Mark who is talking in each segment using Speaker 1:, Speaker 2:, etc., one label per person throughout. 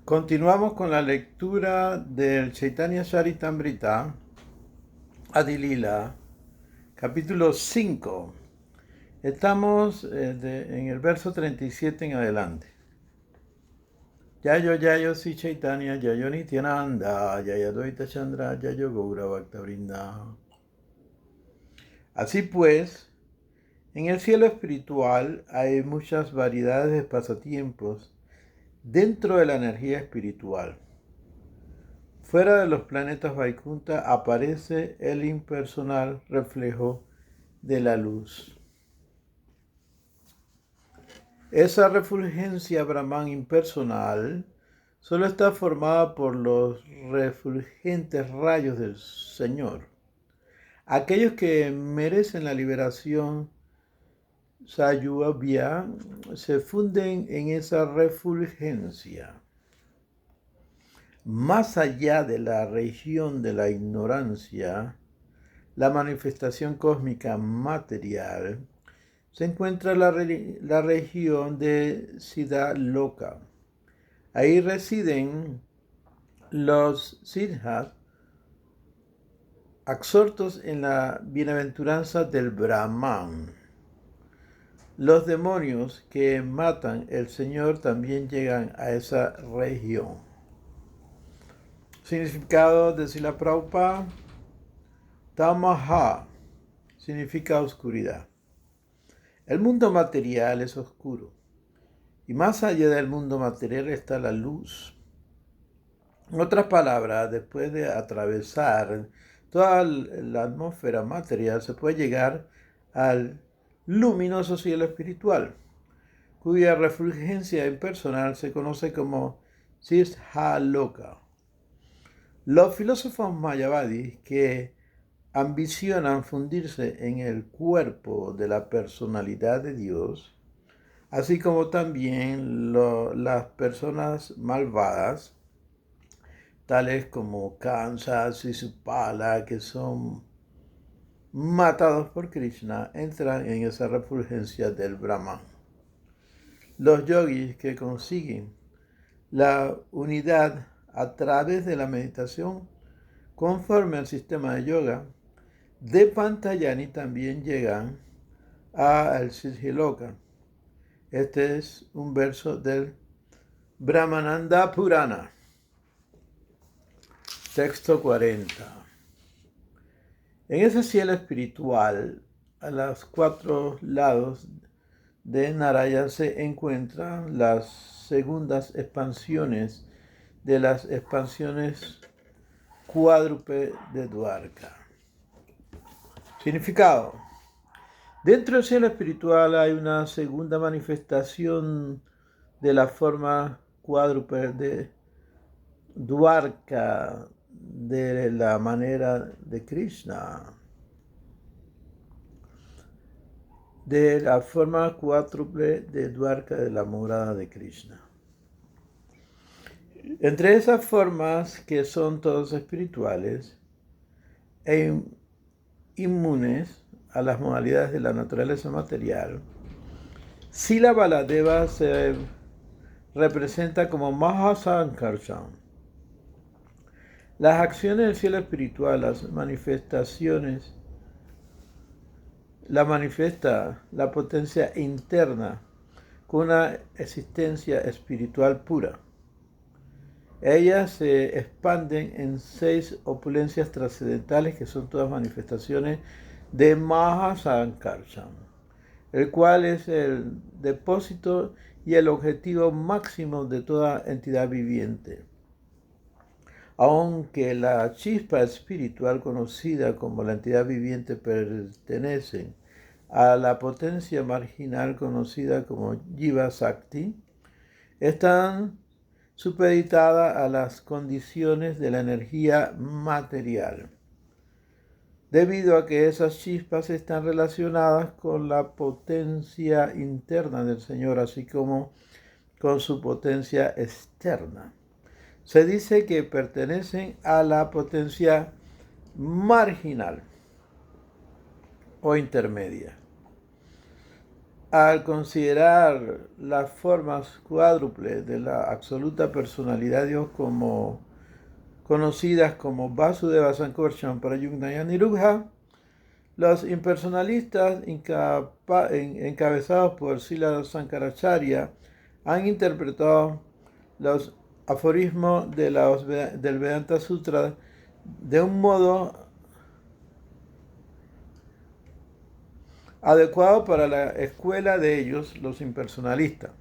Speaker 1: Continuamos con la lectura del Chaitanya Charitamrita, Adi Lila, capítulo 5. Estamos en el verso 37 en adelante. Yayo Yayo Si Chaitanya Yayo Nityananda Yayo Dvaita Chandra Yayo Gaura Bhakta Vrinda. Así pues, en el cielo espiritual hay muchas variedades de pasatiempos dentro de la energía espiritual. Fuera de los planetas Vaikunta aparece el impersonal reflejo de la luz. Esa refulgencia Brahman impersonal solo está formada por los refulgentes rayos del Señor. Aquellos que merecen la liberación Sayuvabhya se funden en esa refulgencia. Más allá de la región de la ignorancia, la manifestación cósmica material, se encuentra la región de Siddha Loka. Ahí residen los siddhas absortos en la bienaventuranza del Brahman. Los demonios que matan el Señor también llegan a esa región. Significado de Srila Prabhupada: Tamaha significa oscuridad. El mundo material es oscuro y más allá del mundo material está la luz. En otras palabras, después de atravesar toda la atmósfera material, se puede llegar al luminoso cielo espiritual, cuya refulgencia impersonal se conoce como Siddha Loka. Los filósofos mayavadis que ambicionan fundirse en el cuerpo de la personalidad de Dios, así como también las personas malvadas, tales como Kamsa y Supala, que son matados por Krishna, entran en esa refulgencia del Brahman. Los yogis que consiguen la unidad a través de la meditación, conforme al sistema de yoga, de Pantayanni también llegan al Siddhiloka. Este es un verso del Brahmananda Purana. Texto 40. En ese cielo espiritual, a los 4 lados de Narayana se encuentran las segundas expansiones de las expansiones cuádruple de Dwarka. Significado: dentro del cielo espiritual hay una segunda manifestación de la forma cuádruple de Dwarka, de la manera de Krishna, de la forma cuádruple de Dwarka, de la morada de Krishna. Entre esas formas, que son todas espirituales e inmunes a las modalidades de la naturaleza material, Sila Baladeva se representa como Mahasankarshan. Las acciones del cielo espiritual, las manifestaciones, la manifiesta la potencia interna con una existencia espiritual pura. Ellas se expanden en 6 opulencias trascendentales, que son todas manifestaciones de Mahasankarshan, el cual es el depósito y el objetivo máximo de toda entidad viviente. Aunque la chispa espiritual conocida como la entidad viviente pertenece a la potencia marginal conocida como Jiva Sakti, están supeditadas a las condiciones de la energía material, debido a que esas chispas están relacionadas con la potencia interna del Señor, así como con su potencia externa. Se dice que pertenecen a la potencia marginal o intermedia. al considerar las formas cuádruples de la absoluta personalidad de Dios como conocidas como Vasudeva Sankarshan Prayugna y Aniruddha, los impersonalistas encabezados por Srila Sankaracharya han interpretado los aforismos del Vedanta Sutra de un modo adecuado para la escuela de ellos, los impersonalistas.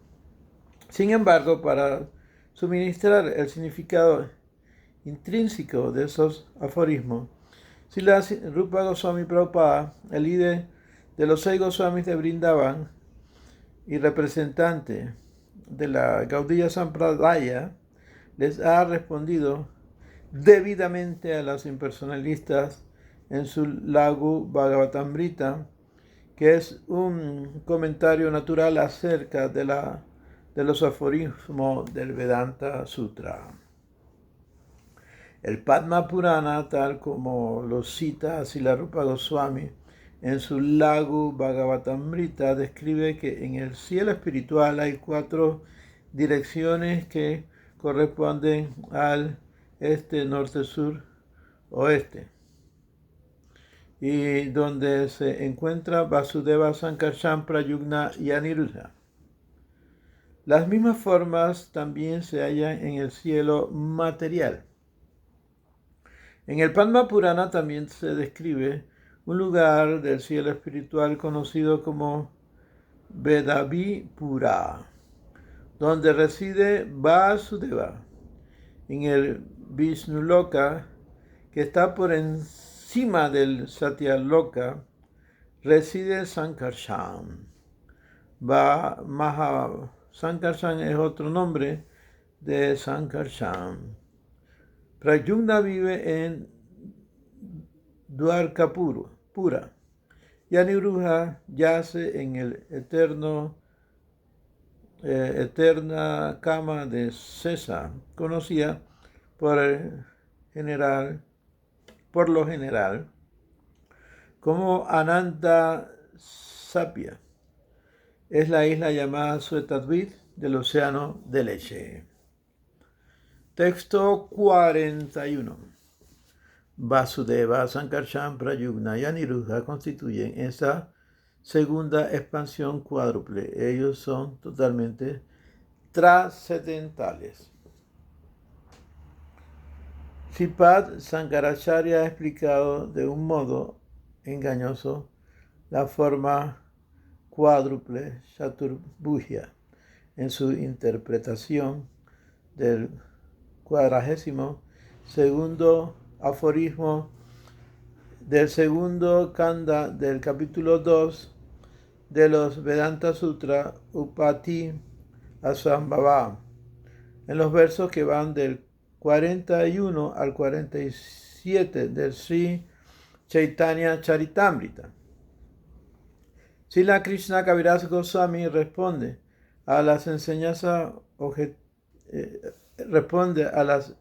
Speaker 1: Sin embargo, para suministrar el significado intrínseco de esos aforismos, Srila Rupa Goswami Prabhupada, el líder de los 6 Goswamis de Vrindavan y representante de la Gaudiya Sampradaya, les ha respondido debidamente a los impersonalistas en su Lagu Bhagavatamrita, que es un comentario natural acerca de los aforismos del Vedanta Sutra. El Padma Purana, tal como lo cita Srila Rupa Goswami en su Lagu Bhagavatamrita, describe que en el cielo espiritual hay 4 direcciones que corresponden al este, norte, sur, oeste, y donde se encuentra Vasudeva Sankarshan Prayugna y Aniruddha. Las mismas formas también se hallan en el cielo material. En el Padma Purana también se describe un lugar del cielo espiritual conocido como Vedabhipura, donde reside Vasudeva. En el Vishnuloka, que está por encima del Satyaloka, reside Sankarshan. Sankarshan es otro nombre de Sankarshan. Pradyumna vive en Dwarkapura y Aniruddha yace en el eterna cama de Sesa, conocida por lo general como Ananta Sapia. Es la isla llamada Suetadvit del océano de leche. Texto 41. Vasudeva, Sankarshan, Prayugna y Aniruddha constituyen esa segunda expansión cuádruple. Ellos son totalmente trascendentales. Sripad Sankaracharya ha explicado de un modo engañoso la forma cuádruple Chaturbhujya en su interpretación del 42º aforismo del segundo kanda del capítulo 2 de los Vedanta Sutra Upati Asambhava, en los versos que van del 41 al 47 del Sri Chaitanya Charitamrita. Srila Krishna Kaviraj Goswami responde a las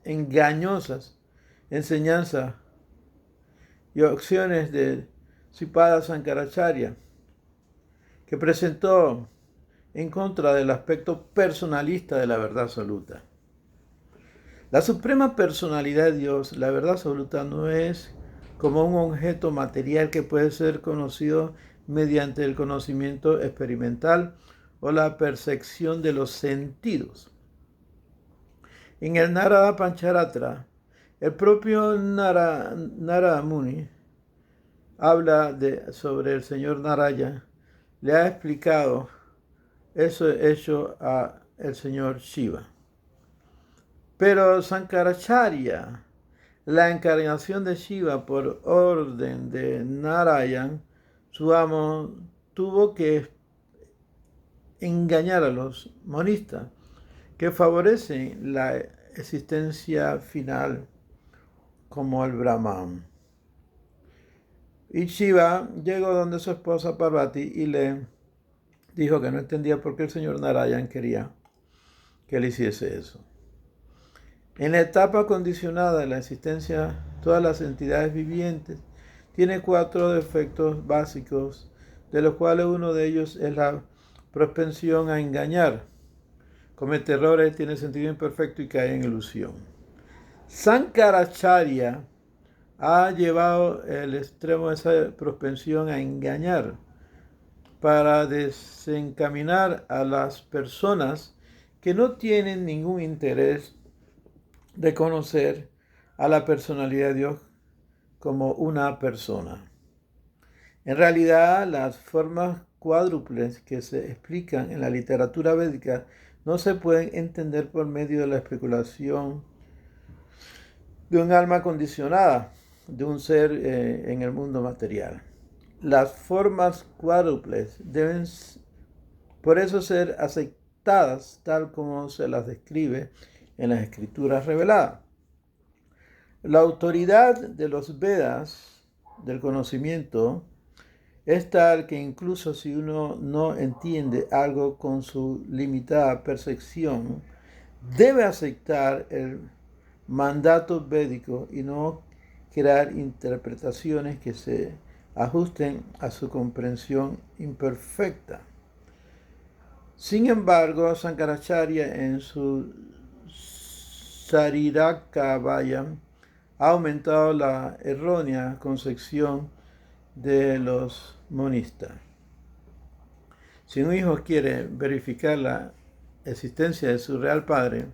Speaker 1: engañosas enseñanzas y opciones de Sripada Sankaracharya, que presentó en contra del aspecto personalista de la verdad absoluta. La suprema personalidad de Dios, la verdad absoluta, no es como un objeto material que puede ser conocido mediante el conocimiento experimental o la percepción de los sentidos. En el Narada Pancharatra, el propio Narada Muni habla sobre el señor Narayana, le ha explicado eso hecho a el señor Shiva. Pero Sankaracharya, la encarnación de Shiva por orden de Narayana, su amo, tuvo que engañar a los monistas que favorecen la existencia final como el Brahman. Y Shiva llegó donde su esposa Parvati y le dijo que no entendía por qué el señor Narayana quería que él hiciese eso. En la etapa condicionada de la existencia, todas las entidades vivientes tienen 4 defectos básicos, de los cuales uno de ellos es la propensión a engañar, comete errores, tiene sentido imperfecto y cae en ilusión. Sankaracharya ha llevado el extremo de esa propensión a engañar para desencaminar a las personas que no tienen ningún interés de conocer a la personalidad de Dios como una persona. En realidad, las formas cuádruples que se explican en la literatura védica no se pueden entender por medio de la especulación de un alma condicionada, de un ser en el mundo material. Las formas cuádruples deben por eso ser aceptadas tal como se las describe en las escrituras reveladas. La autoridad de los Vedas, del conocimiento, es tal que incluso si uno no entiende algo con su limitada percepción, debe aceptar el mandato védico y no crear interpretaciones que se ajusten a su comprensión imperfecta. Sin embargo, Sankaracharya en su Sariraka-vayam ha aumentado la errónea concepción de los monistas. Si un hijo quiere verificar la existencia de su real padre,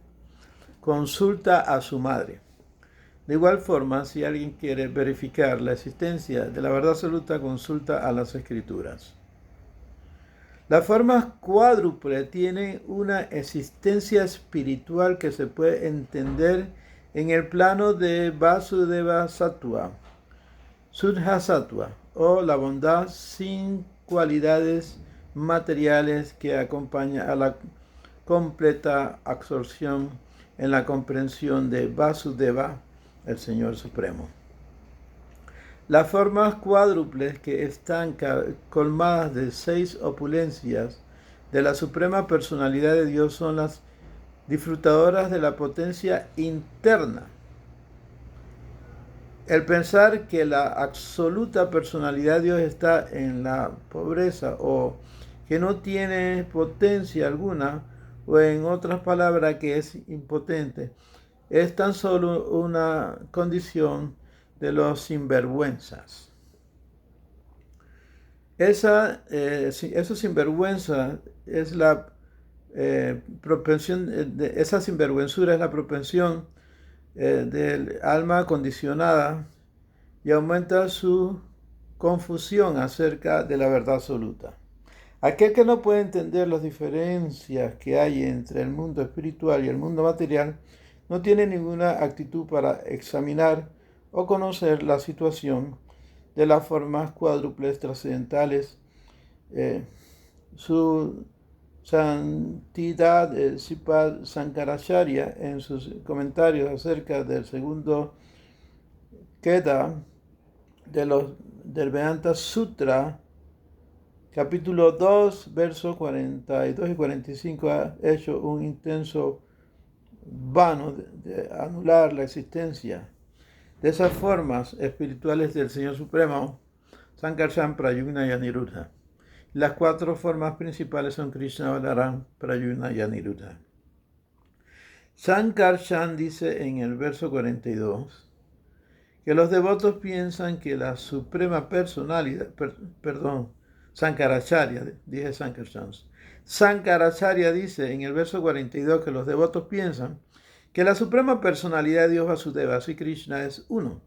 Speaker 1: consulta a su madre. De igual forma, si alguien quiere verificar la existencia de la verdad absoluta, consulta a las escrituras. Las formas cuádruples tienen una existencia espiritual que se puede entender en el plano de Vasudeva Sattva, Shuddha Sattva, o la bondad sin cualidades materiales que acompaña a la completa absorción en la comprensión de Vasudeva, el Señor Supremo. Las formas cuádruples que están colmadas de 6 opulencias de la Suprema Personalidad de Dios son las disfrutadoras de la potencia interna. El pensar que la absoluta personalidad de Dios está en la pobreza o que no tiene potencia alguna, o en otras palabras que es impotente, es tan solo una condición de los sinvergüenzas. Esa sinvergüenza es la propensión, esa sinvergüenzura es la propensión del alma condicionada y aumenta su confusión acerca de la verdad absoluta. Aquel que no puede entender las diferencias que hay entre el mundo espiritual y el mundo material no tiene ninguna actitud para examinar o conocer la situación de las formas cuádruples trascendentales. Su Santidad Sripad Sankaracharya, en sus comentarios acerca del segundo Keda del Vedanta Sutra, capítulo 2, versos 42 y 45, ha hecho un intenso vano de anular la existencia de esas formas espirituales del Señor Supremo, Sankarshan, Pradyumna y Aniruddha. Las 4 formas principales son Krishna, Balaram, Pradyumna y Aniruddha. Sankarshan dice en el verso 42 que los devotos piensan que la suprema personalidad, Sankaracharya, dije Sankarshan. Sankaracharya dice en el verso 42 que los devotos piensan que la suprema personalidad de Dios Vasudeva, Sri Krishna, es uno.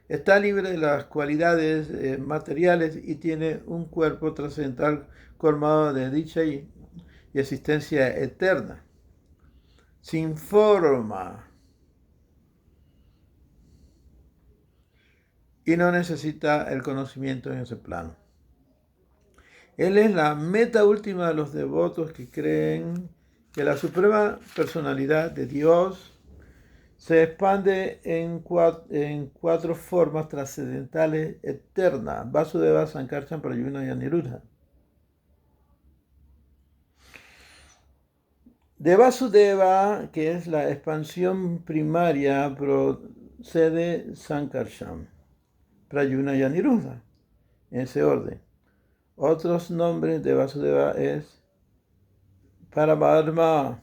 Speaker 1: Está libre de las cualidades materiales y tiene un cuerpo trascendental colmado de dicha y existencia eterna, sin forma, y no necesita el conocimiento en ese plano. Él es la meta última de los devotos que creen que la suprema personalidad de Dios se expande en 4 formas trascendentales eternas: Vasudeva, Sankarshan, Pradyumna y Aniruddha. De Vasudeva, que es la expansión primaria, procede Sankarshan, Pradyumna y Aniruddha, en ese orden. Otros nombres de Vasudeva es Paramatma,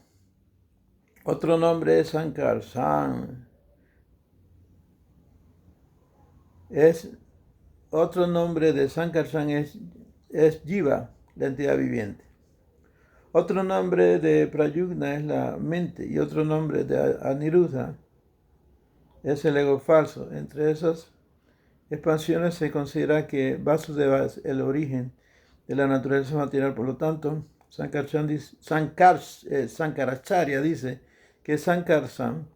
Speaker 1: otro nombre es Sankarsan. Otro nombre de Sankarsan es Jiva, la entidad viviente. Otro nombre de Pradyumna es la mente y otro nombre de Aniruddha es el ego falso. Entre esas expansiones se considera que Vasudeva es el origen de la naturaleza material. Por lo tanto, Sankaracharya dice que Sankarsan,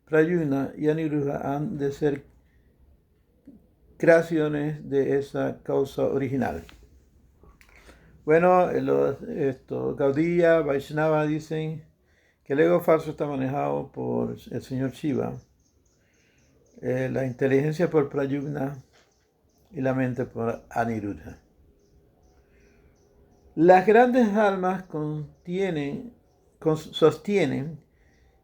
Speaker 1: Pradyumna y Aniruddha han de ser creaciones de esa causa original. Bueno, Gaudiya, Vaishnava dicen que el ego falso está manejado por el señor Shiva, la inteligencia por Pradyumna y la mente por Aniruddha. Las grandes almas sostienen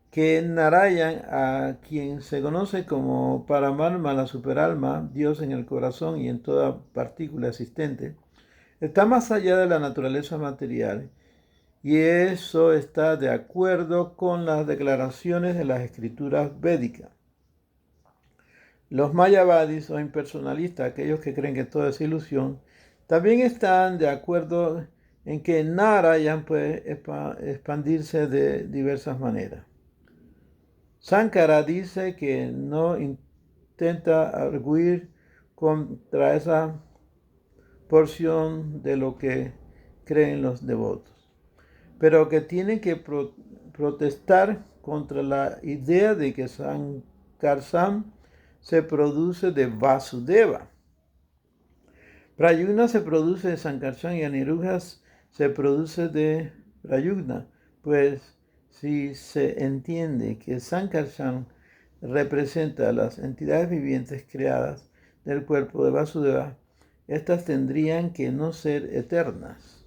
Speaker 1: que Narayan, a quien se conoce como Paramatma, la superalma, Dios en el corazón y en toda partícula existente, está más allá de la naturaleza material, y eso está de acuerdo con las declaraciones de las escrituras védicas. Los mayavadis o impersonalistas, aquellos que creen que todo es ilusión, también están de acuerdo en que Narayan puede expandirse de diversas maneras. Sankara dice que no intenta arguir contra esa porción de lo que creen los devotos, pero que tienen que protestar contra la idea de que Sankarsam se produce de Vasudeva. Pradyumna se produce de Sankarsam y Aniruddha se produce de Pradyumna, pues si se entiende que Sankarsam representa a las entidades vivientes creadas del cuerpo de Vasudeva, estas tendrían que no ser eternas.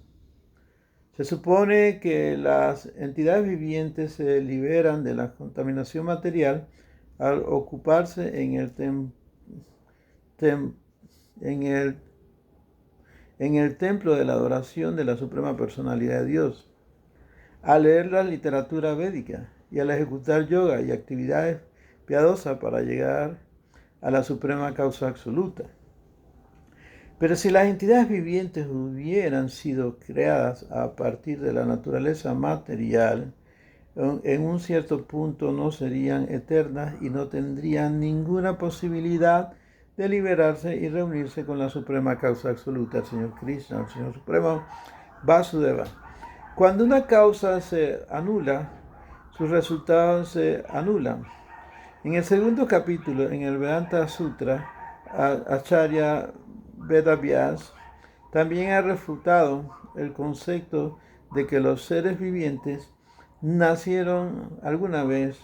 Speaker 1: Se supone que las entidades vivientes se liberan de la contaminación material al ocuparse en el templo de la adoración de la Suprema Personalidad de Dios, al leer la literatura védica y al ejecutar yoga y actividades piadosas para llegar a la Suprema Causa Absoluta. Pero si las entidades vivientes hubieran sido creadas a partir de la naturaleza material, en un cierto punto no serían eternas y no tendrían ninguna posibilidad de liberarse y reunirse con la Suprema Causa Absoluta, el Señor Krishna, el Señor Supremo, Vasudeva. Cuando una causa se anula, sus resultados se anulan. En el segundo capítulo, en el Vedanta Sutra, Acharya Vedavyas también ha refutado el concepto de que los seres vivientes nacieron alguna vez.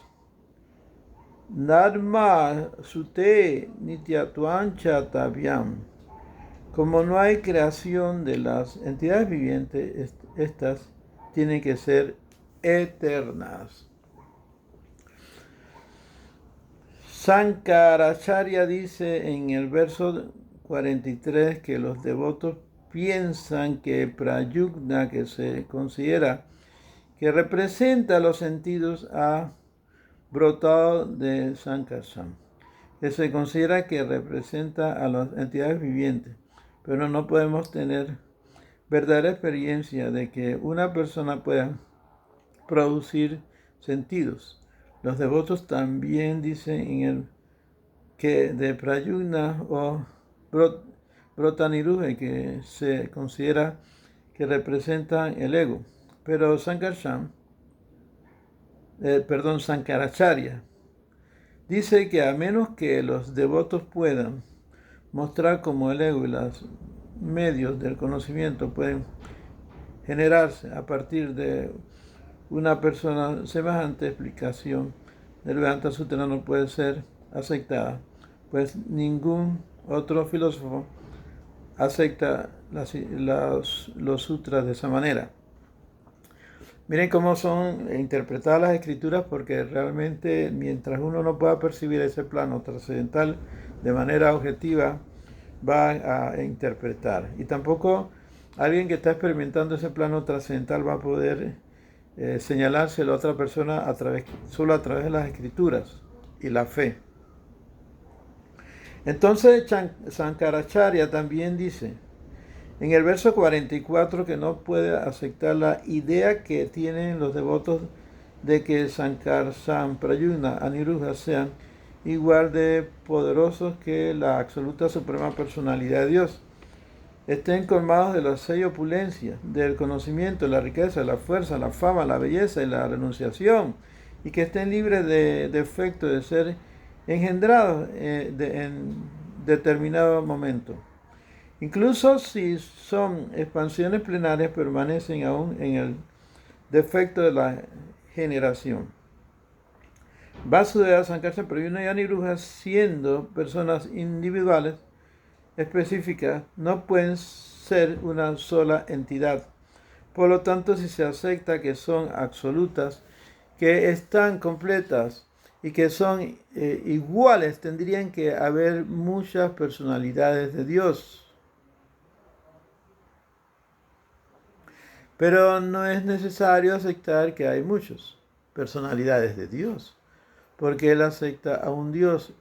Speaker 1: Dharma sute nityatvancha tavyam. Como no hay creación de las entidades vivientes, estas tienen que ser eternas. Sankaracharya dice en el verso 43 que los devotos piensan que Pradyumna, que se considera que representa los sentidos, ha brotado de Sankarsam, que se considera que representa a las entidades vivientes, pero no podemos tener verdadera experiencia de que una persona pueda producir sentidos. Los devotos también dicen que de Pradyumna o brota Aniruddha, que se considera que representan el ego. Pero Sankaracharya dice que a menos que los devotos puedan mostrar cómo el ego y los medios del conocimiento pueden generarse a partir de una persona, semejante explicación del Vedanta Sutra no puede ser aceptada, pues ningún otro filósofo acepta los sutras de esa manera. Miren cómo son interpretadas las escrituras, porque realmente mientras uno no pueda percibir ese plano trascendental de manera objetiva, va a interpretar. Y tampoco alguien que está experimentando ese plano trascendental va a poder señalárselo a otra persona solo a través de las escrituras y la fe. Entonces Sankaracharya también dice en el verso 44 que no puede aceptar la idea que tienen los devotos de que Sankarshan, Pradyumna, Aniruddha sean igual de poderosos que la absoluta suprema personalidad de Dios. Estén colmados de la seis opulencia, del conocimiento, la riqueza, la fuerza, la fama, la belleza y la renunciación, y que estén libres de defecto de ser engendrados en determinado momento. Incluso si son expansiones plenarias, permanecen aún en el defecto de la generación. Vasudeva, Sankarshan, Pradyumna y Aniruddha, siendo personas individuales específicas, no pueden ser una sola entidad. Por lo tanto, si se acepta que son absolutas, que están completas y que son iguales, tendrían que haber muchas personalidades de Dios. Pero no es necesario aceptar que hay muchas personalidades de Dios, porque Él acepta a un Dios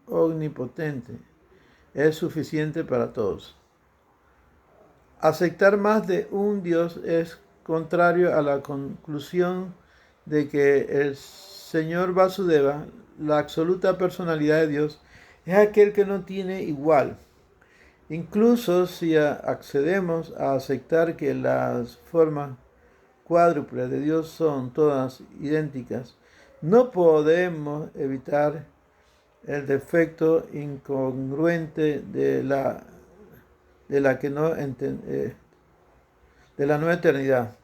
Speaker 1: omnipotente. Es suficiente para todos. Aceptar más de un Dios es contrario a la conclusión de que el Señor Vasudeva, la absoluta personalidad de Dios, es aquel que no tiene igual. Incluso si accedemos a aceptar que las formas cuádruples de Dios son todas idénticas, no podemos evitar el defecto incongruente de la nueva eternidad.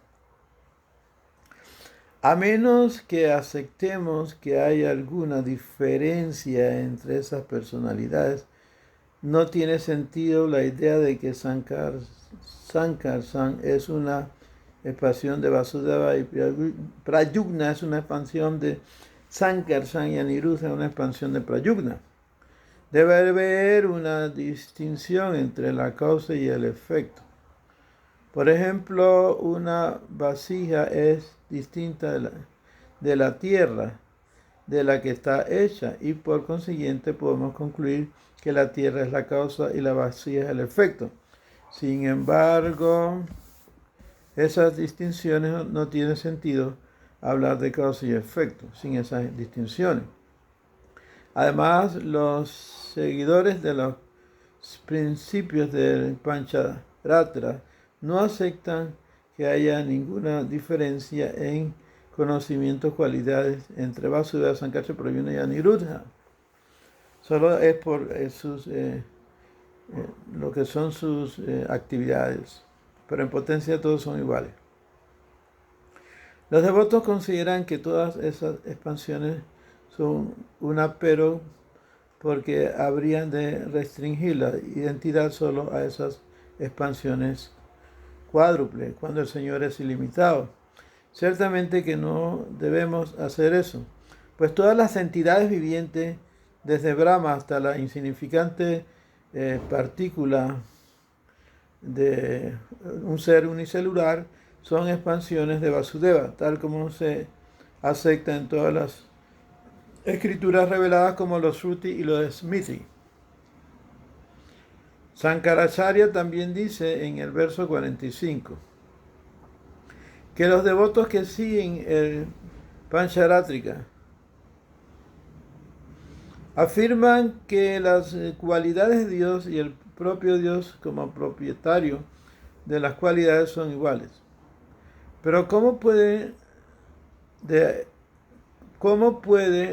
Speaker 1: A menos que aceptemos que hay alguna diferencia entre esas personalidades, no tiene sentido la idea de que Sankarshan es una expansión de Vasudeva y Pradyumna es una expansión de Sankarshan y Aniruddha una expansión de Pradyumna. Debe haber una distinción entre la causa y el efecto. Por ejemplo, una vasija es distinta de la tierra de la que está hecha y por consiguiente podemos concluir que la tierra es la causa y la vasija es el efecto. Sin embargo, esas distinciones no tienen sentido hablar de causa y efecto sin esas distinciones. Además, los seguidores de los principios del Pancharatra no aceptan que haya ninguna diferencia en conocimientos, cualidades entre Vasudeva, Sankarshan, Pradyumna y Aniruddha. Solo es por lo que son sus actividades, pero en potencia todos son iguales. Los devotos consideran que todas esas expansiones son una pero porque habrían de restringir la identidad solo a esas expansiones cuádruples, cuando el Señor es ilimitado. Ciertamente que no debemos hacer eso, pues todas las entidades vivientes, desde Brahma hasta la insignificante partícula de un ser unicelular, son expansiones de Vasudeva, tal como se acepta en todas las escrituras reveladas como los Shruti y los Smriti. Sankaracharya también dice en el verso 45 que los devotos que siguen el Pancharatrika afirman que las cualidades de Dios y el propio Dios como propietario de las cualidades son iguales. Pero ¿cómo puede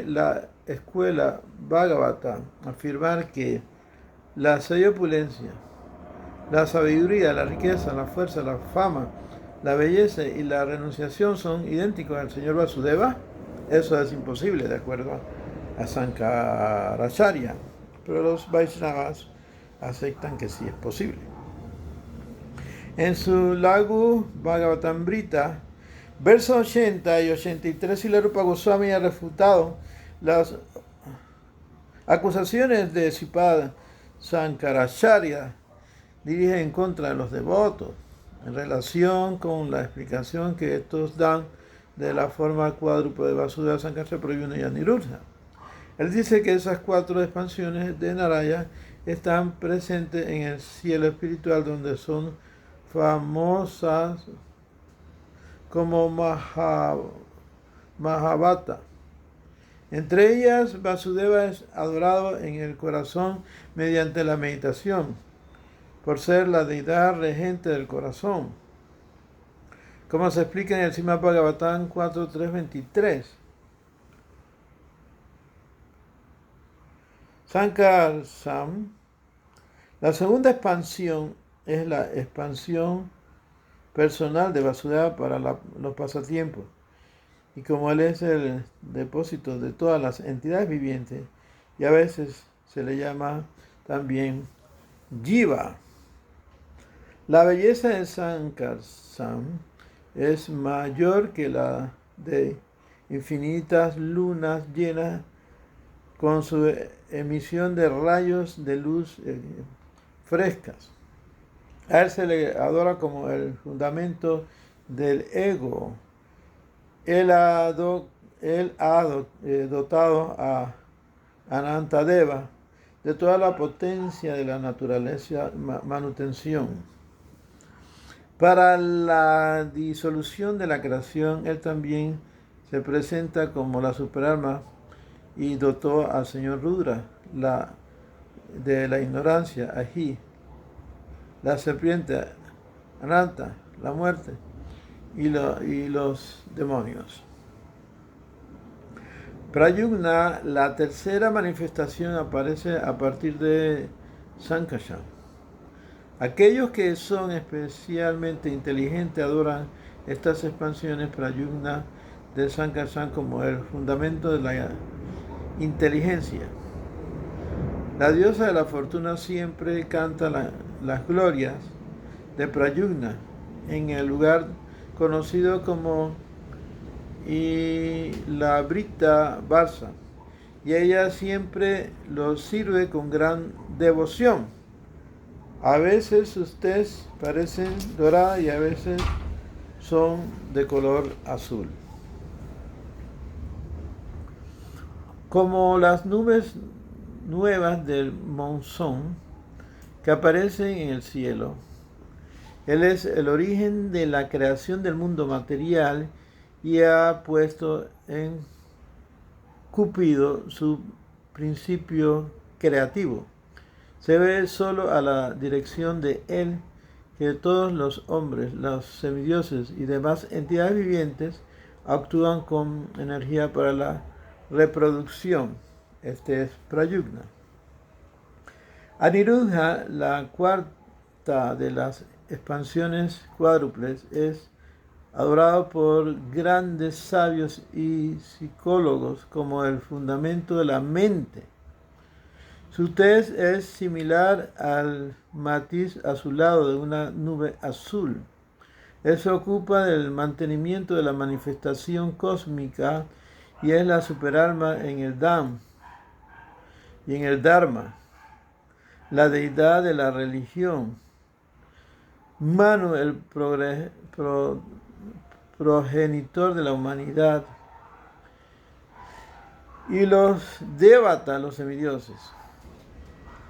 Speaker 1: la escuela Bhagavata afirmar que la seis opulencia, la sabiduría, la riqueza, la fuerza, la fama, la belleza y la renunciación son idénticos al Señor Vasudeva? Eso es imposible de acuerdo a Sankaracharya, pero los Vaishnavas aceptan que sí es posible. En su Lagu Bhagavatamrita, versos 80 y 83, Srila Rupa Goswami ha refutado las acusaciones de Sripad Sankaracharya dirigen en contra de los devotos en relación con la explicación que estos dan de la forma cuádruple de Vasudeva, Sankarsana, Pradyumna y Aniruddha. Él dice que esas 4 expansiones de Narayana están presentes en el cielo espiritual, donde son famosas como Mahabharata. Entre ellas, Vasudeva es adorado en el corazón mediante la meditación, por ser la deidad regente del corazón, como se explica en el Srimad Bhagavatam 4.3.23. Sankarsam. La segunda expansión es la expansión personal de Vasudeva para los pasatiempos. Y como él es el depósito de todas las entidades vivientes, y a veces se le llama también Jiva. La belleza de Sankarsam es mayor que la de infinitas lunas llenas con su emisión de rayos de luz frescas. A él se le adora como el fundamento del ego. Él ha dotado a Anantadeva de toda la potencia de la naturaleza manutención. Para la disolución de la creación, él también se presenta como la superalma y dotó al señor Rudra de la ignorancia, Aji, la serpiente, Ananta, la muerte, y los demonios. Pradyumna, la tercera manifestación, aparece a partir de Sankarsana. Aquellos que son especialmente inteligentes adoran estas expansiones Pradyumna de Sankarsana como el fundamento de la inteligencia. La diosa de la fortuna siempre canta las glorias de Pradyumna en el lugar conocido como la Brita Varsa, y ella siempre los sirve con gran devoción. A veces sus tés parecen doradas y a veces son de color azul. Como las nubes nuevas del monzón que aparecen en el cielo, él es el origen de la creación del mundo material y ha puesto en Cúpido su principio creativo. Se ve solo a la dirección de él que todos los hombres, los semidioses y demás entidades vivientes actúan con energía para la reproducción. Este es Pradyumna. Aniruddha, la cuarta de las expansiones cuádruples, es adorado por grandes sabios y psicólogos como el fundamento de la mente. Su tez es similar al matiz azulado de una nube azul. Él se ocupa del mantenimiento de la manifestación cósmica y es la superalma en el Dham y en el Dharma, la deidad de la religión. Manu, el progenitor de la humanidad, y los Devata, los semidioses.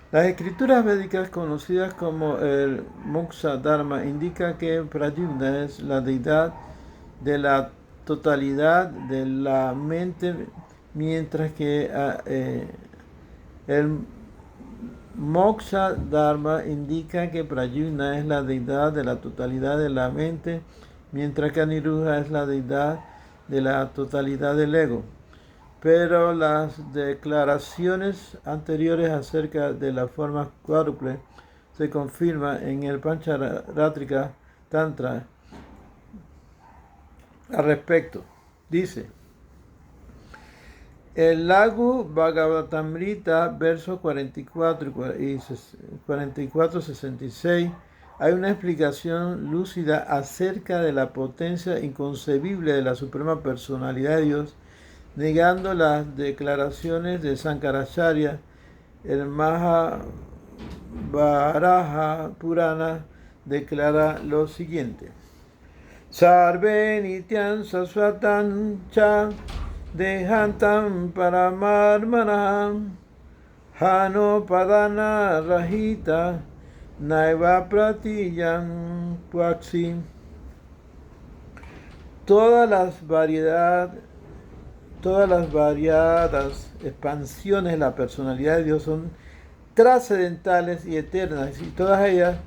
Speaker 1: Las escrituras védicas conocidas como el Moksha Dharma indican que Pradyumna es la deidad de la totalidad de la mente, mientras que el Moksha Dharma indica que Pradyumna es la deidad de la totalidad de la mente, mientras que Aniruddha es la deidad de la totalidad del ego. Pero las declaraciones anteriores acerca de la forma cuádruple se confirman en el Pancharatrika Tantra al respecto. Dice: el Lagu Bhagavatamrita, versos 44 y 44-66, hay una explicación lúcida acerca de la potencia inconcebible de la Suprema Personalidad de Dios, negando las declaraciones de Sankaracharya. El Mahabharata Purana declara lo siguiente: Sarve nityan sasvatam cha dehantam paramarmanam hano padana rahita naiva pratiyam puaxi. Todas las variadas expansiones de la personalidad de Dios son trascendentales y eternas, y todas ellas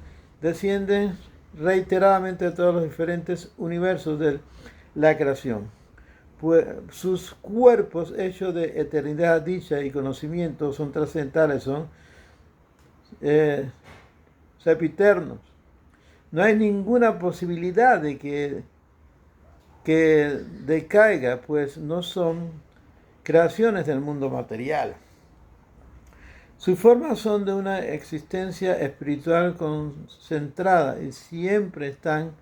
Speaker 1: descienden reiteradamente de todos los diferentes universos de la creación. Pues sus cuerpos hechos de eternidad, dicha y conocimiento son trascendentales, son sempiternos. No hay ninguna posibilidad de que decaiga, pues no son creaciones del mundo material. Sus formas son de una existencia espiritual concentrada y siempre están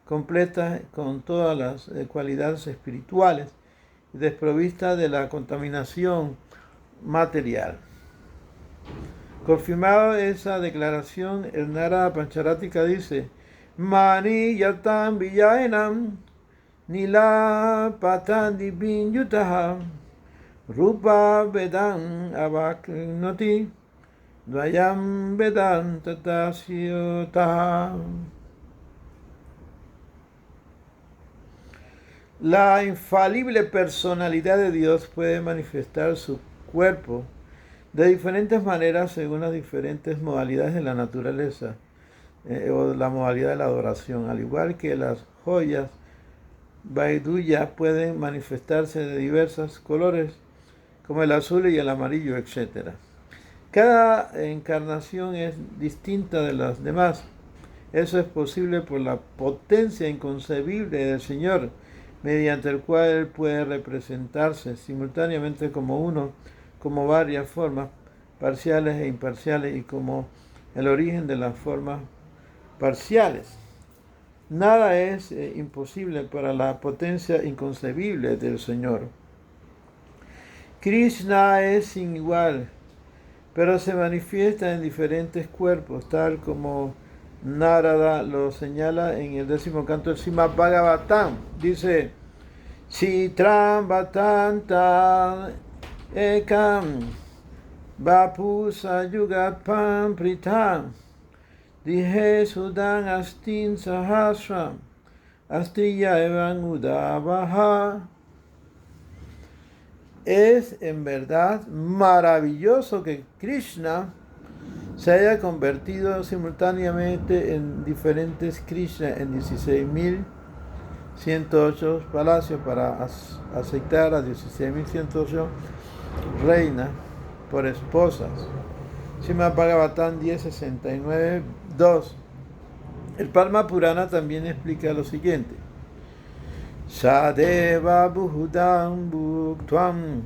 Speaker 1: completas con todas las cualidades espirituales y desprovistas de la contaminación material. Confirmado esa declaración, el Narada Pancharática dice: Mani yatam vijayanam nila patandi vinyutaha rupa vedam avaknoti dvayam vedam tatasyataha. La infalible personalidad de Dios puede manifestar su cuerpo de diferentes maneras según las diferentes modalidades de la naturaleza o la modalidad de la adoración, al igual que las joyas Vaidulya pueden manifestarse de diversos colores como el azul y el amarillo, etc. Cada encarnación es distinta de las demás. Eso es posible por la potencia inconcebible del Señor, mediante el cual Él puede representarse simultáneamente como uno, como varias formas parciales e imparciales y como el origen de las formas parciales. Nada es imposible para la potencia inconcebible del Señor. Krishna es sin igual, pero se manifiesta en diferentes cuerpos, tal como Narada lo señala en el 10º canto del Srimad Bhagavatam. Dice: Chitram Bhatanta Ekam Vapusa Yugatpam Pritam Dije Sudan Astin Sahasram Astriya Evan Udavaha. Es en verdad maravilloso que Krishna se haya convertido simultáneamente en diferentes Krishna en 16.108 palacios para aceptar a 16.108 reinas por esposas. Srimad Bhagavatam 10.69.2. El Padma Purana también explica lo siguiente: Sadeva Buhudam Bhuktvam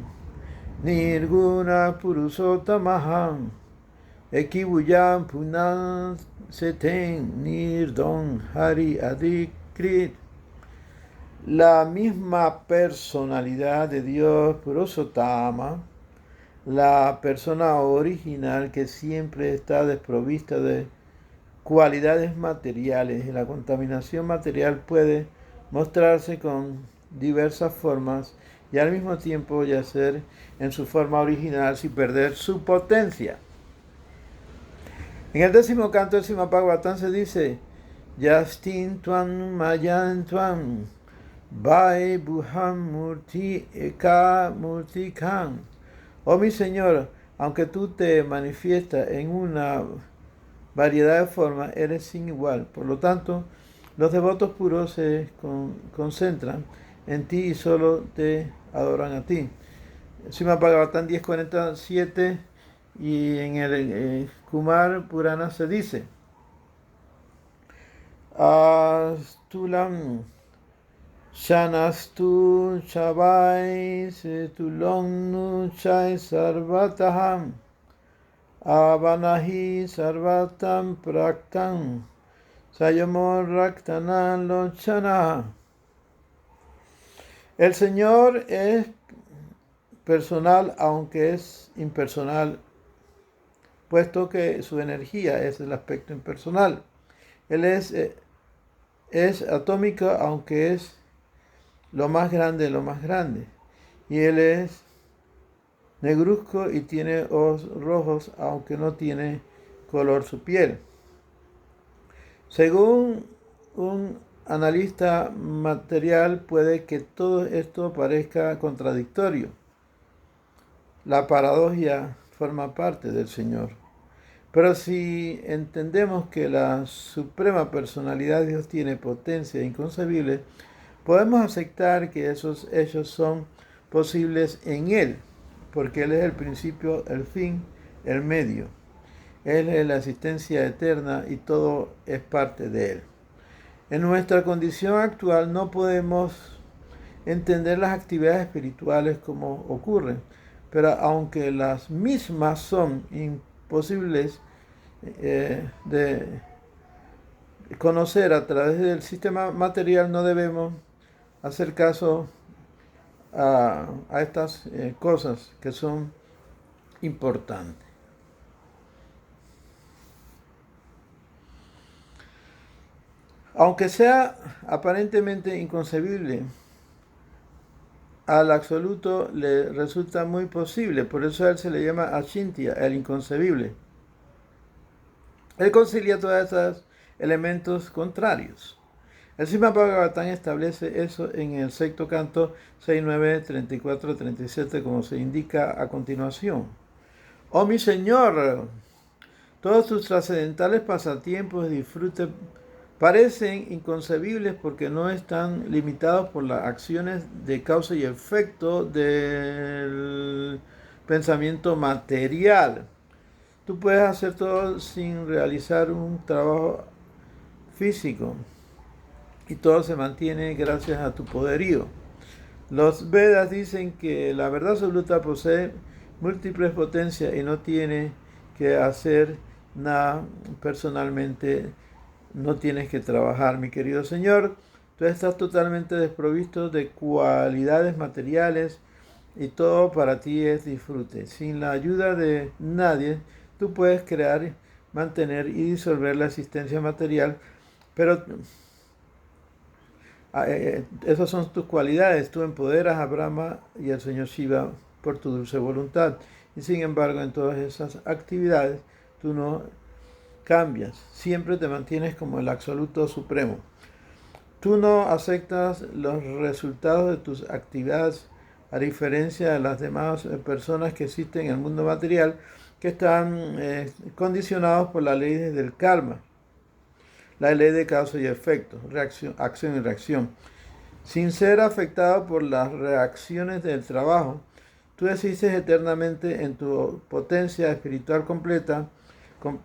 Speaker 1: Nirguna Purusottamaham Ekibuyam Punam Seten Nirdon Hari Adikrit. La misma personalidad de Dios Purusottama, la persona original que siempre está desprovista de cualidades materiales, y la contaminación material puede mostrarse con diversas formas y al mismo tiempo yacer en su forma original sin perder su potencia. En el 10º canto del Srimad Bhagavatam se dice: Yastin Tvam Mayan Tvam Vai Buham Murti Eka Murtikam. Oh mi Señor, aunque tú te manifiestas en una variedad de formas, eres sin igual. Por lo tanto, los devotos puros se concentran en ti y solo te adoran a ti. Srimad Bhagavatam 10.47, y en el Kumar Purana se dice: Astulam Shanastu Chavai Setulongnu Chai Sarvataham Avanahi Sarvatam Praktam Sayamor Raktanan Lochana. El Señor es personal, aunque es impersonal, puesto que su energía es el aspecto impersonal. Él es es atómico, aunque es lo más grande de lo más grande. Y él es negruzco y tiene ojos rojos, aunque no tiene color su piel. Según un analista material, puede que todo esto parezca contradictorio. La paradoja forma parte del Señor. Pero si entendemos que la suprema personalidad de Dios tiene potencia inconcebible, podemos aceptar que esos hechos son posibles en Él, porque Él es el principio, el fin, el medio. Él es la existencia eterna y todo es parte de Él. En nuestra condición actual no podemos entender las actividades espirituales como ocurren, pero aunque las mismas son imposibles de conocer a través del sistema material, no debemos hacer caso a estas cosas que son importantes. Aunque sea aparentemente inconcebible, al absoluto le resulta muy posible, por eso a él se le llama Achintya, el inconcebible. Él concilia todos esos elementos contrarios. El Srimad Bhagavatam establece eso en el sexto canto 6.9, 34, 37, como se indica a continuación. Oh mi Señor, todos tus trascendentales pasatiempos y disfrutes parecen inconcebibles porque no están limitados por las acciones de causa y efecto del pensamiento material. Tú puedes hacer todo sin realizar un trabajo físico y todo se mantiene gracias a tu poderío. Los Vedas dicen que la verdad absoluta posee múltiples potencias y no tiene que hacer nada personalmente, no tienes que trabajar, mi querido Señor. Tú estás totalmente desprovisto de cualidades materiales y todo para ti es disfrute. Sin la ayuda de nadie, tú puedes crear, mantener y disolver la existencia material, pero esas son tus cualidades. Tú empoderas a Brahma y al Señor Shiva por tu dulce voluntad. Y sin embargo, en todas esas actividades, tú no cambias. Siempre te mantienes como el absoluto supremo. Tú no aceptas los resultados de tus actividades, a diferencia de las demás personas que existen en el mundo material, que están condicionados por la ley del karma, la ley de causa y efecto, acción y reacción. Sin ser afectado por las reacciones del trabajo, tú existes eternamente en tu potencia espiritual completa,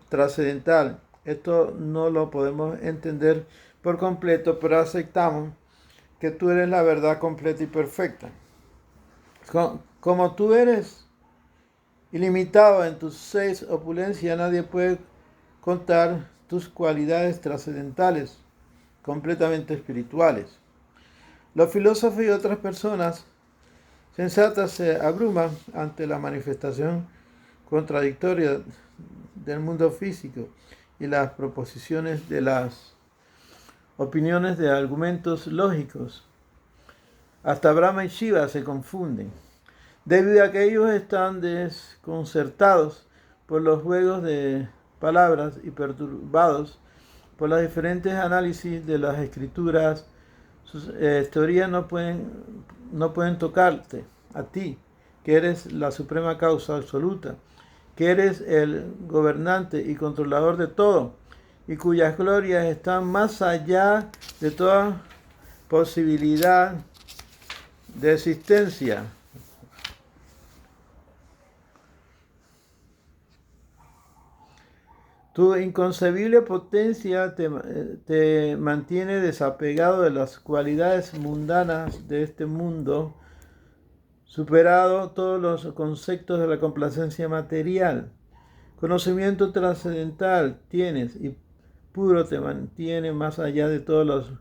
Speaker 1: trascendental. Esto no lo podemos entender por completo, pero aceptamos que tú eres la verdad completa y perfecta. Como tú eres ilimitado en tus 6 opulencias, nadie puede contar tus cualidades trascendentales, completamente espirituales. Los filósofos y otras personas sensatas se abruman ante la manifestación contradictoria del mundo físico y las proposiciones de las opiniones de argumentos lógicos. Hasta Brahma y Shiva se confunden, debido a que ellos están desconcertados por los juegos de palabras y perturbados por los diferentes análisis de las escrituras. Sus teorías no pueden tocarte a ti, que eres la suprema causa absoluta, que eres el gobernante y controlador de todo, y cuyas glorias están más allá de toda posibilidad de existencia. Tu inconcebible potencia te mantiene desapegado de las cualidades mundanas de este mundo, superado todos los conceptos de la complacencia material. Conocimiento trascendental tienes y puro te mantiene más allá de todos los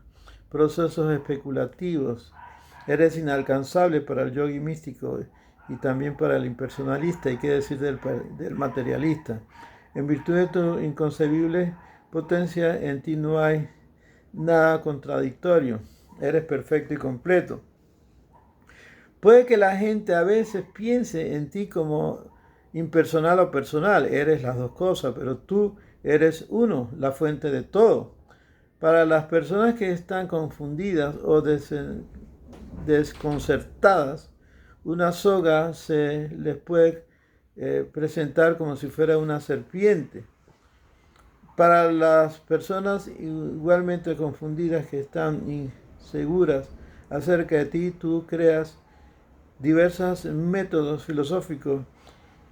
Speaker 1: procesos especulativos. Eres inalcanzable para el yogi místico y también para el impersonalista, y qué decir del materialista. En virtud de tu inconcebible potencia, en ti no hay nada contradictorio. Eres perfecto y completo. Puede que la gente a veces piense en ti como impersonal o personal. Eres las dos cosas, pero tú eres uno, la fuente de todo. Para las personas que están confundidas o desconcertadas, una soga se les puede presentar como si fuera una serpiente. Para las personas igualmente confundidas que están inseguras acerca de ti, tú creas diversos métodos filosóficos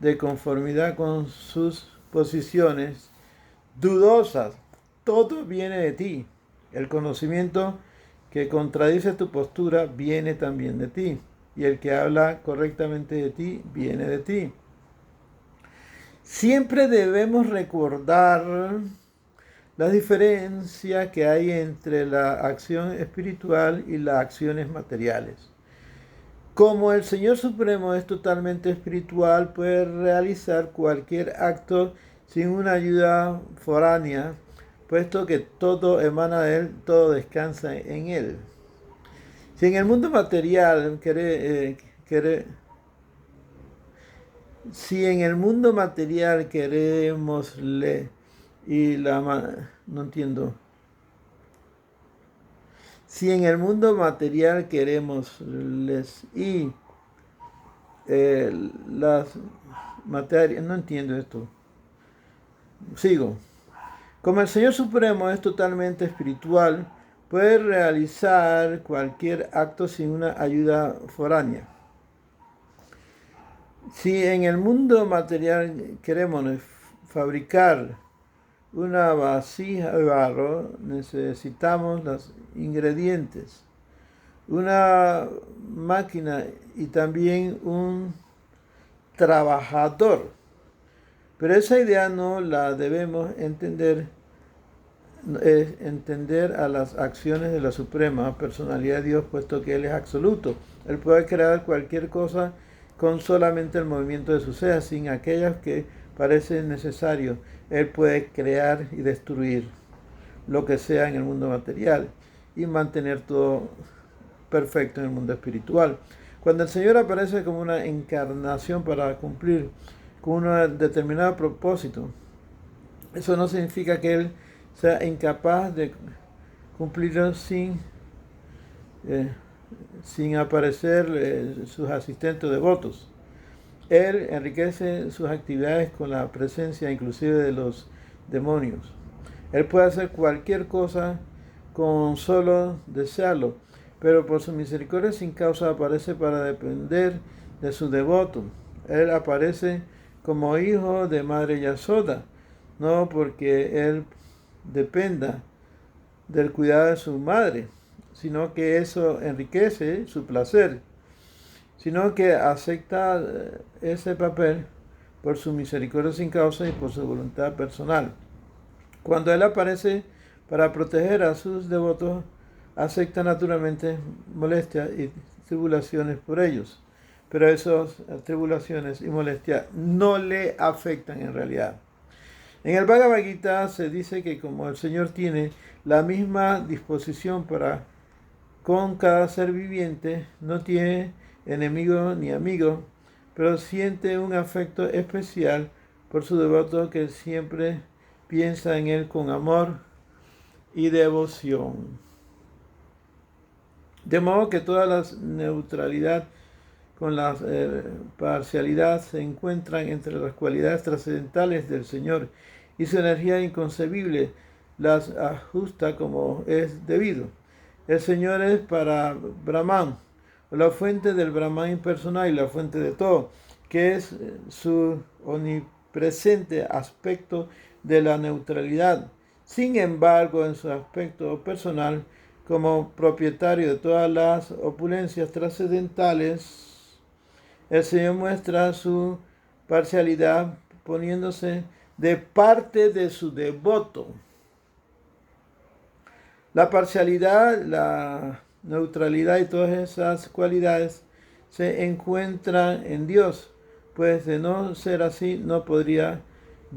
Speaker 1: de conformidad con sus posiciones dudosas. Todo viene de ti. El conocimiento que contradice tu postura viene también de ti. Y el que habla correctamente de ti viene de ti. Siempre debemos recordar la diferencia que hay entre la acción espiritual y las acciones materiales. Como el Señor Supremo es totalmente espiritual, puede realizar cualquier acto sin una ayuda foránea, puesto que todo emana de Él, todo descansa en Él. Si en el mundo material queremos no entiendo. Si en el mundo material queremos las materias, no entiendo esto. Sigo. Como el Señor Supremo es totalmente espiritual, puede realizar cualquier acto sin una ayuda foránea. Si en el mundo material queremos fabricar una vasija de barro, necesitamos los ingredientes, una máquina y también un trabajador. Pero esa idea no la debemos entender a las acciones de la Suprema Personalidad de Dios, puesto que Él es absoluto. Él puede crear cualquier cosa con solamente el movimiento de sus cejas, sin aquellas que parecen necesarios. Él puede crear y destruir lo que sea en el mundo material y mantener todo perfecto en el mundo espiritual. Cuando el Señor aparece como una encarnación para cumplir con un determinado propósito, eso no significa que Él sea incapaz de cumplirlo sin aparecer sus asistentes devotos. Él enriquece sus actividades con la presencia inclusive de los demonios. Él puede hacer cualquier cosa con solo desearlo, pero por su misericordia sin causa aparece para depender de su devoto. Él aparece como hijo de Madre Yasoda, no porque él dependa del cuidado de su madre, sino que eso enriquece su placer, sino que acepta ese papel por su misericordia sin causa y por su voluntad personal. Cuando Él aparece para proteger a sus devotos, acepta naturalmente molestias y tribulaciones por ellos, pero esas tribulaciones y molestias no le afectan en realidad. En el Bhagavad Gita se dice que como el Señor tiene la misma disposición con cada ser viviente, no tiene enemigo ni amigo, pero siente un afecto especial por su devoto que siempre piensa en él con amor y devoción. De modo que toda la neutralidad con la parcialidad se encuentran entre las cualidades trascendentales del Señor y su energía inconcebible las ajusta como es debido. El Señor es para Brahman, la fuente del Brahman impersonal y la fuente de todo, que es su omnipresente aspecto de la neutralidad. Sin embargo, en su aspecto personal, como propietario de todas las opulencias trascendentales, el Señor muestra su parcialidad poniéndose de parte de su devoto. La parcialidad, la neutralidad y todas esas cualidades se encuentran en Dios, pues de no ser así no podría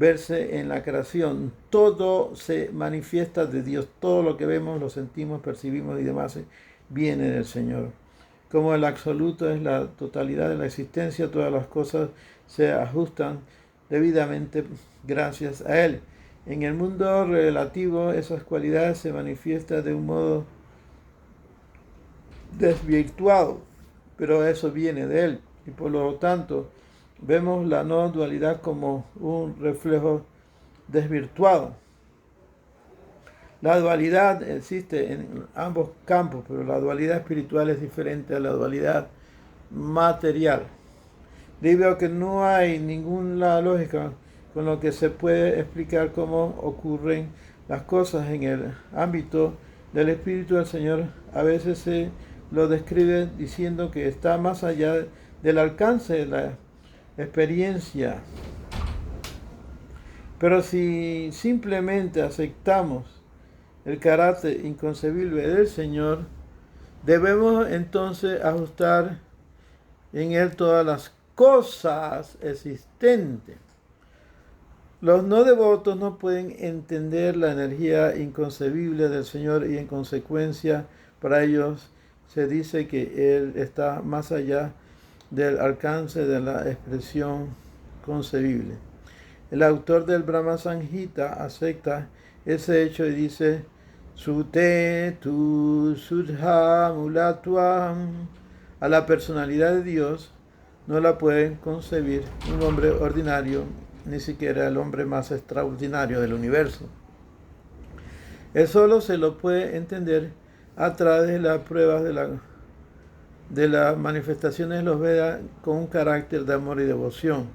Speaker 1: verse en la creación. Todo se manifiesta de Dios. Todo lo que vemos, lo sentimos, percibimos y demás viene del Señor. Como el absoluto es la totalidad de la existencia, todas las cosas se ajustan debidamente gracias a Él. En el mundo relativo, esas cualidades se manifiestan de un modo desvirtuado, pero eso viene de Él. Y por lo tanto, vemos la no dualidad como un reflejo desvirtuado. La dualidad existe en ambos campos, pero la dualidad espiritual es diferente a la dualidad material. Debido a que no hay ninguna lógica con lo que se puede explicar cómo ocurren las cosas en el ámbito del Espíritu del Señor, a veces se lo describe diciendo que está más allá del alcance de la experiencia. Pero si simplemente aceptamos el carácter inconcebible del Señor, debemos entonces ajustar en Él todas las cosas existentes. Los no devotos no pueden entender la energía inconcebible del Señor y en consecuencia para ellos se dice que Él está más allá del alcance de la expresión concebible. El autor del Brahma Samhita acepta ese hecho y dice: Sute tu sudha mulatvam. A la personalidad de Dios no la pueden concebir un hombre ordinario, ni siquiera el hombre más extraordinario del universo. Él solo se lo puede entender a través de las pruebas de las manifestaciones de los Vedas con un carácter de amor y devoción.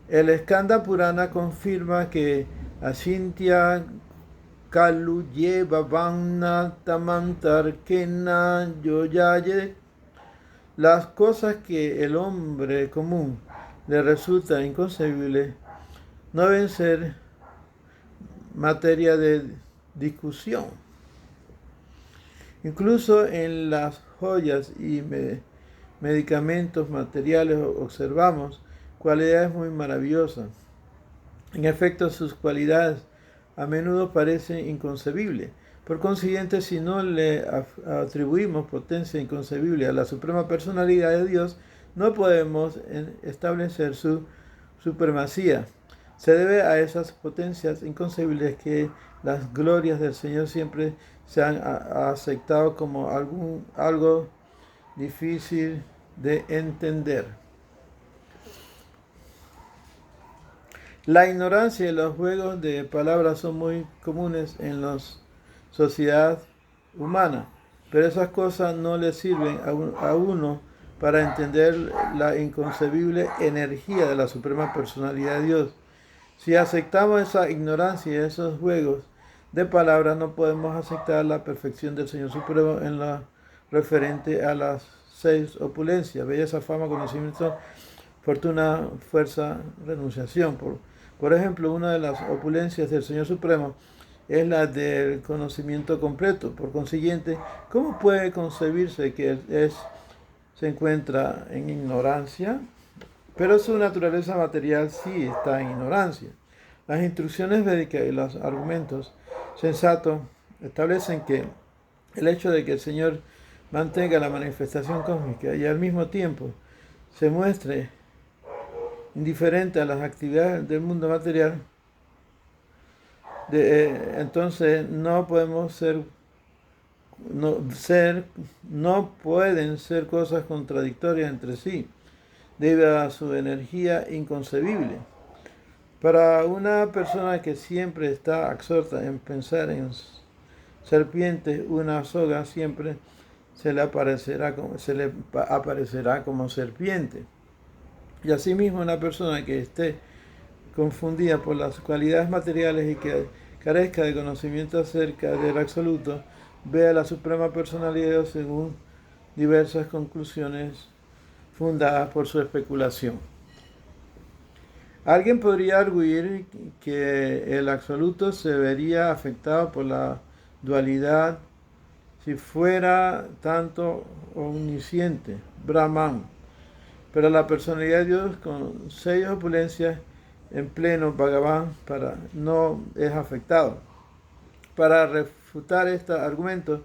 Speaker 1: El Skanda Purana confirma que Ashintya Kalu Yevavanna Tamantar Kena Yoyaye, las cosas que el hombre común le resulta inconcebible no deben ser materia de discusión. Incluso en las joyas y medicamentos materiales observamos cualidades muy maravillosas. En efecto, sus cualidades a menudo parecen inconcebibles. Por consiguiente, si no le atribuimos potencia inconcebible a la suprema personalidad de Dios, no podemos establecer su supremacía. Se debe a esas potencias inconcebibles que las glorias del Señor siempre se han aceptado como algo difícil de entender. La ignorancia y los juegos de palabras son muy comunes en la sociedad humana, pero esas cosas no le sirven a uno para entender la inconcebible energía de la suprema personalidad de Dios. Si aceptamos esa ignorancia y esos juegos de palabras, no podemos aceptar la perfección del Señor Supremo en lo referente a las 6 opulencias: belleza, fama, conocimiento, fortuna, fuerza, renunciación. Por ejemplo, una de las opulencias del Señor Supremo es la del conocimiento completo. Por consiguiente, ¿cómo puede concebirse que se encuentra en ignorancia? Pero su naturaleza material sí está en ignorancia. Las instrucciones védicas y los argumentos sensatos establecen que el hecho de que el Señor mantenga la manifestación cósmica y al mismo tiempo se muestre indiferente a las actividades del mundo material, entonces no pueden ser cosas contradictorias entre sí, debido a su energía inconcebible. Para una persona que siempre está absorta en pensar en serpientes, una soga siempre se le aparecerá como serpiente. Y asimismo, una persona que esté confundida por las cualidades materiales y que carezca de conocimiento acerca del absoluto, vea la suprema personalidad de Dios según diversas conclusiones fundadas por su especulación. Alguien podría arguir que el absoluto se vería afectado por la dualidad si fuera tanto omnisciente, Brahman. Pero la personalidad de Dios con 6 opulencias en pleno Bhagavan no es afectado. Para refutar este argumento,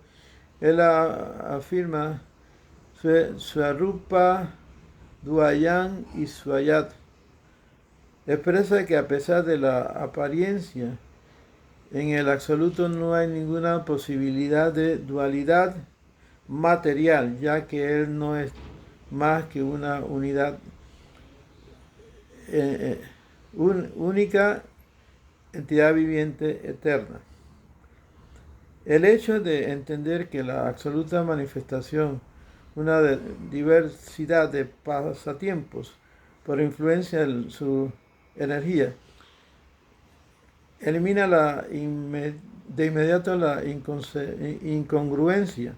Speaker 1: él afirma Swarupa, Dvayam y Swayat. Expresa que a pesar de la apariencia, en el absoluto no hay ninguna posibilidad de dualidad material, ya que él no es más que una unidad única, entidad viviente eterna. El hecho de entender que la absoluta manifestación, una diversidad de pasatiempos por influencia de su energía, elimina de inmediato la incongruencia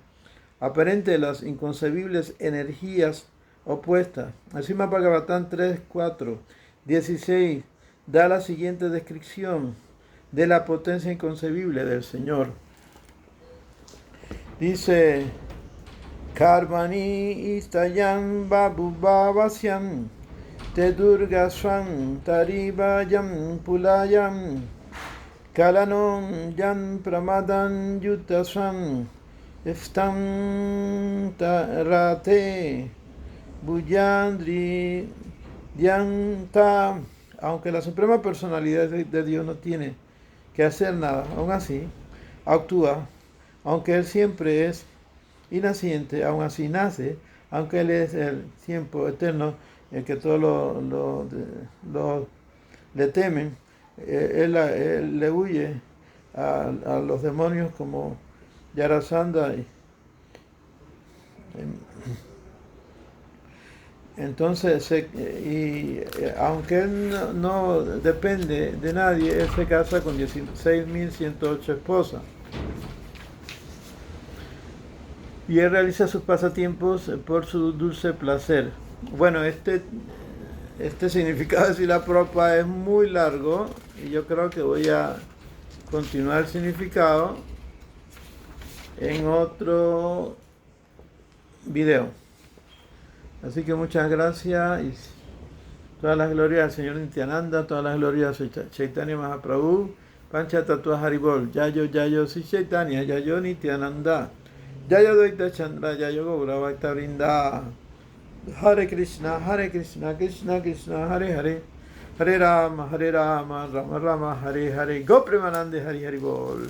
Speaker 1: aparente de las inconcebibles energías opuestas. Encima Bhagavatam 3, 4, 16 da la siguiente descripción de la potencia inconcebible del Señor. Dice, Karmani istayam babu bhavasyam te durga swam tarivayam pulayam kalanon yan pramadan yutaswam estam tarate buyandri dyanta. Aunque la suprema personalidad de Dios no tiene que hacer nada, aún así actúa. Aunque Él siempre es inaciente, aún así nace, aunque Él es el tiempo eterno, el que todos le temen, él le huye a los demonios como Yarasandha. Entonces, aunque Él no depende de nadie, Él se casa con 16.108 esposas. Y él realiza sus pasatiempos por su dulce placer. Bueno, este significado de Srila Prabhupada es muy largo y yo creo que voy a continuar el significado en otro video. Así que muchas gracias y todas las glorias al Señor Nityananda, todas las glorias a Chaitanya Mahaprabhu, Pancha Tattva Haribol, Yayo Yayo Sri Chaitanya, Yayo Nityananda. Jaya Dvaita Chandra, Jaya Gaura Bhakta Vrinda. Hare Krishna, Krishna Krishna, Hare Hare, Hare Rama, Rama Rama, Hare Hare. Go Premanande, Hari Hari Bol.